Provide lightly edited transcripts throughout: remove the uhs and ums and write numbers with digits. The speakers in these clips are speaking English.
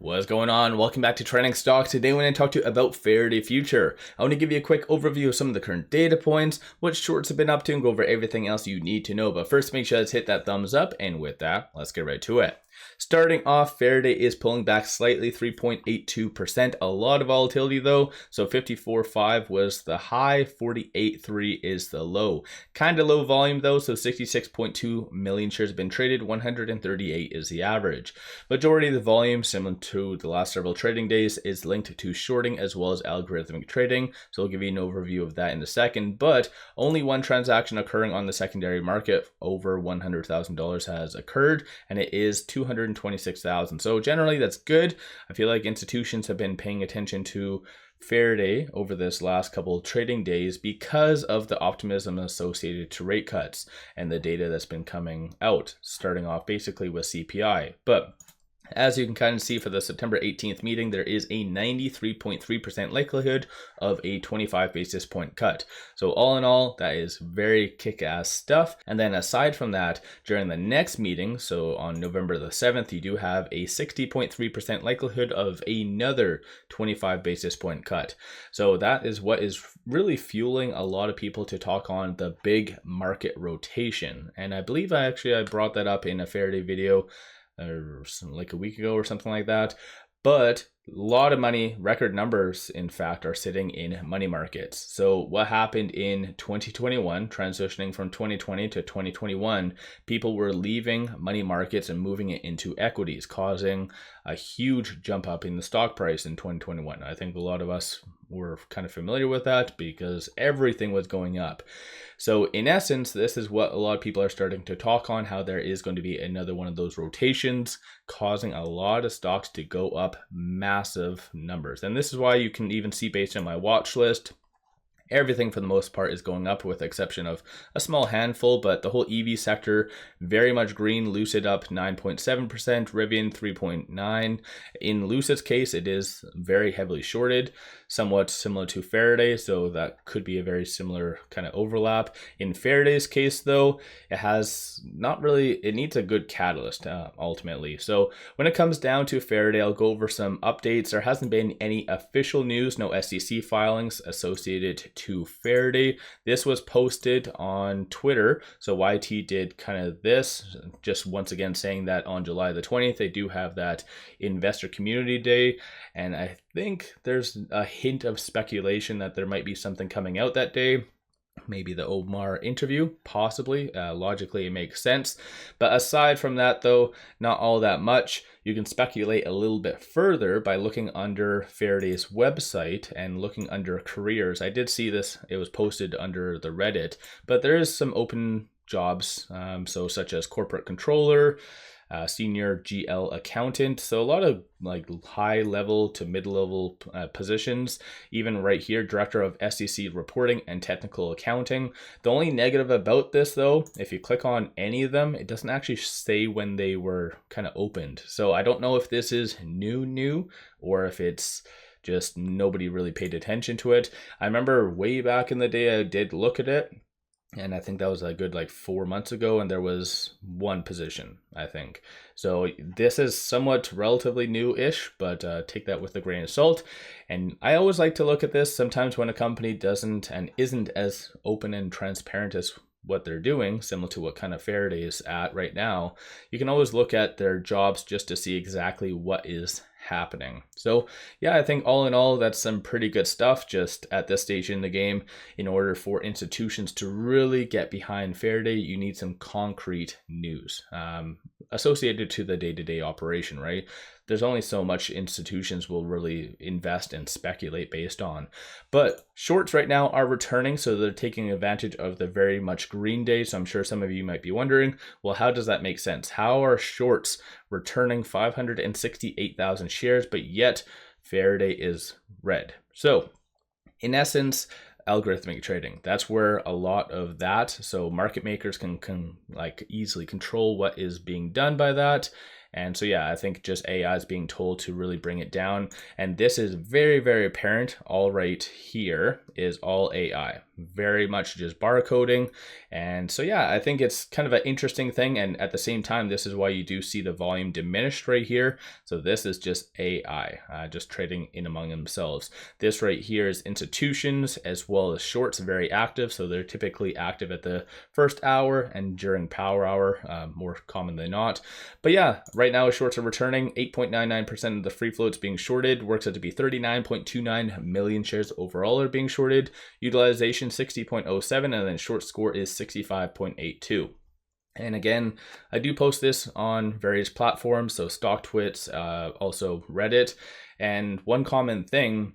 What's going on? Welcome back to Trending Stocks. Today I want to talk to you about Faraday Future. I want to give you a quick overview of some of the current data points, what shorts have been up to, and go over everything else you need to know. But first, make sure to hit that thumbs up, and with that, let's get right to it. Starting off, Faraday is pulling back slightly, 3.82%. A lot of volatility though. So 54.5 was the high, 48.3 is the low. Kind of low volume though, so 66.2 million shares have been traded, 138 is the average. Majority of the volume, similar to the last several trading days, is linked to shorting as well as algorithmic trading. So I'll give you an overview of that in a second, but only one transaction occurring on the secondary market over $100,000 has occurred, and it is 226,000. So generally that's good. I feel like institutions have been paying attention to Faraday over this last couple of trading days because of the optimism associated to rate cuts and the data that's been coming out, starting off basically with CPI. But as you can kind of see for the September 18th meeting, there is a 93.3% likelihood of a 25 basis point cut. So all in all, that is very kick-ass stuff. And then aside from that, during the next meeting, so on November the 7th, you do have a 60.3% likelihood of another 25 basis point cut. So that is what is really fueling a lot of people to talk on the big market rotation. And I believe I brought that up in a Faraday video like a week ago or something like that. But a lot of money, record numbers, in fact, are sitting in money markets. So what happened in 2021, transitioning from 2020 to 2021, people were leaving money markets and moving it into equities, causing a huge jump up in the stock price in 2021. I think a lot of us were kind of familiar with that because everything was going up. So in essence, this is what a lot of people are starting to talk on, how there is going to be another one of those rotations, causing a lot of stocks to go up massive numbers. And this is why you can even see, based on my watch list, everything for the most part is going up with the exception of a small handful, but the whole EV sector, very much green. Lucid up 9.7%, Rivian 3.9%. In Lucid's case, it is very heavily shorted, somewhat similar to Faraday, so that could be a very similar kind of overlap. In Faraday's case though, it has not really, it needs a good catalyst ultimately. So when it comes down to Faraday, I'll go over some updates. There hasn't been any official news, no SEC filings associated to Faraday. This was posted on Twitter. So YT did kind of this, just once again saying that on July the 20th, they do have that investor community day. And I think there's a hint of speculation that there might be something coming out that day. Maybe the Omar interview, possibly. Logically, it makes sense. But aside from that, though, not all that much. You can speculate a little bit further by looking under Faraday's website and looking under careers. I did see this. It was posted under the Reddit, but there is some open jobs, so such as corporate controller, senior GL accountant. So a lot of like high level to mid level positions, even right here, director of SEC reporting and technical accounting. The only negative about this though, if you click on any of them, it doesn't actually say when they were kind of opened. So I don't know if this is new or if it's just nobody really paid attention to it. I remember way back in the day I did look at it, and I think that was a good 4 months ago, and there was one position, I think. So this is somewhat relatively new-ish, but take that with a grain of salt. And I always like to look at this sometimes when a company doesn't and isn't as open and transparent as what they're doing, similar to what kind of Faraday is at right now. You can always look at their jobs just to see exactly what is happening. So yeah, I think all in all, that's some pretty good stuff just at this stage in the game. In order for institutions to really get behind Faraday, you need some concrete news associated to the day-to-day operation, right? There's only so much institutions will really invest and speculate based on. But shorts right now are returning, so they're taking advantage of the very much green day. So I'm sure some of you might be wondering, well, how does that make sense? How are shorts returning 568,000 shares, but yet Faraday is red? So in essence, algorithmic trading, that's where a lot of that, so market makers can easily control what is being done by that. And so yeah, I think just AI is being told to really bring it down, and this is very, very apparent. All right, here is all AI. very much just barcoding. And so yeah, I think it's kind of an interesting thing, and at the same time, this is why you do see the volume diminished right here. So this is just AI, just trading in among themselves. This right here is institutions as well as shorts, very active. So they're typically active at the first hour and during power hour, more common than not. But yeah, right now shorts are returning. 8.99% of the free float's being shorted, works out to be 39.29 million shares overall are being shorted. Utilization 60.07, and then short score is 65.82. And again, I do post this on various platforms, so StockTwits, also Reddit. And one common thing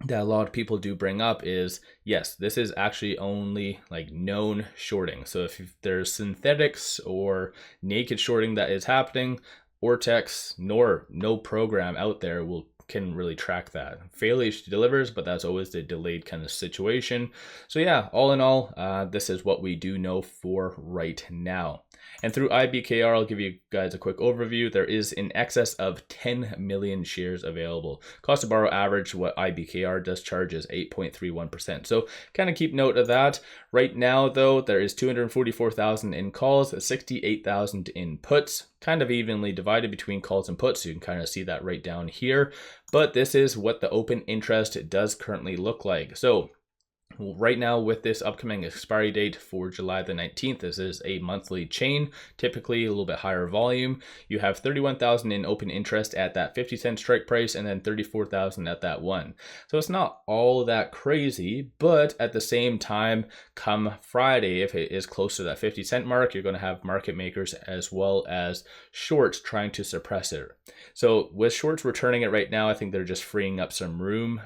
that a lot of people do bring up is, yes, this is actually only like known shorting. So if there's synthetics or naked shorting that is happening, Ortex nor no program out there can really track that. Failure delivers, but that's always the delayed kind of situation. So yeah, all in all, this is what we do know for right now. And through IBKR, I'll give you guys a quick overview. There is in excess of 10 million shares available. Cost to borrow average, what IBKR does charge is 8.31%. So kind of keep note of that. Right now, though, there is 244,000 in calls, 68,000 in puts, kind of evenly divided between calls and puts. So you can kind of see that right down here. But this is what the open interest does currently look like. So right now, with this upcoming expiry date for July the 19th, this is a monthly chain, typically a little bit higher volume. You have 31,000 in open interest at that 50-cent strike price, and then 34,000 at that one. So it's not all that crazy, but at the same time, come Friday, if it is close to that 50-cent mark, you're going to have market makers as well as shorts trying to suppress it. So with shorts returning it right now, I think they're just freeing up some room,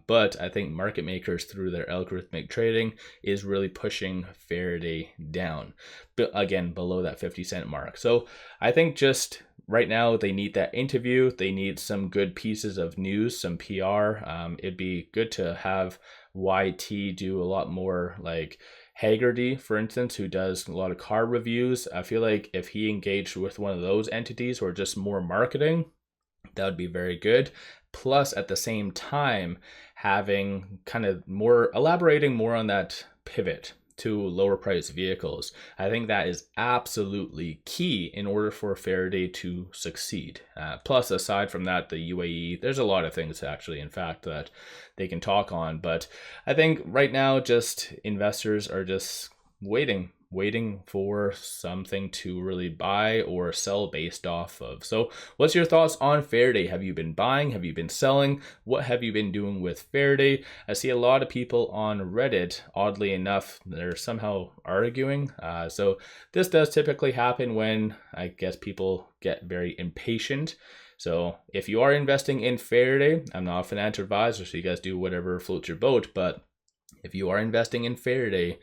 but I think market makers through their algorithm trading is really pushing Faraday down, but again below that 50-cent mark. So I think just right now they need that interview, they need some good pieces of news, some PR. It'd be good to have YT do a lot more, like Haggerty, for instance, who does a lot of car reviews. I feel like if he engaged with one of those entities or just more marketing, that would be very good. Plus, at the same time, having kind of more, elaborating more on that pivot to lower price vehicles. I think that is absolutely key in order for Faraday to succeed. Plus, aside from that, the UAE, there's a lot of things actually, in fact, that they can talk on. But I think right now, just investors are just waiting for something to really buy or sell based off of. So what's your thoughts on Faraday? Have you been buying? Have you been selling? What have you been doing with Faraday? I see a lot of people on Reddit, oddly enough, they're somehow arguing. So this does typically happen when, I guess, people get very impatient. So if you are investing in Faraday, I'm not a financial advisor, so you guys do whatever floats your boat, but if you are investing in Faraday,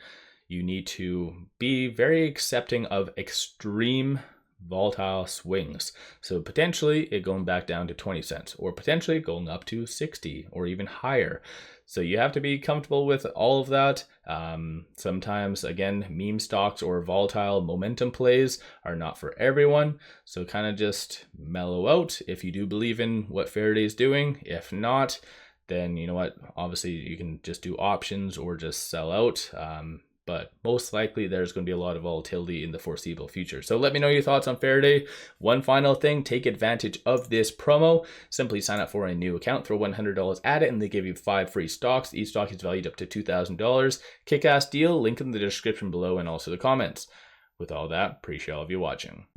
you need to be very accepting of extreme volatile swings. So potentially it going back down to 20 cents, or potentially going up to 60 or even higher. So you have to be comfortable with all of that. Sometimes, again, meme stocks or volatile momentum plays are not for everyone. So kind of just mellow out if you do believe in what Faraday is doing. If not, then you know what, obviously you can just do options or just sell out. But most likely there's going to be a lot of volatility in the foreseeable future. So let me know your thoughts on Faraday. One final thing, take advantage of this promo. Simply sign up for a new account, throw $100 at it, and they give you 5 free stocks. Each stock is valued up to $2,000. Kick-ass deal, link in the description below and also the comments. With all that, appreciate all of you watching.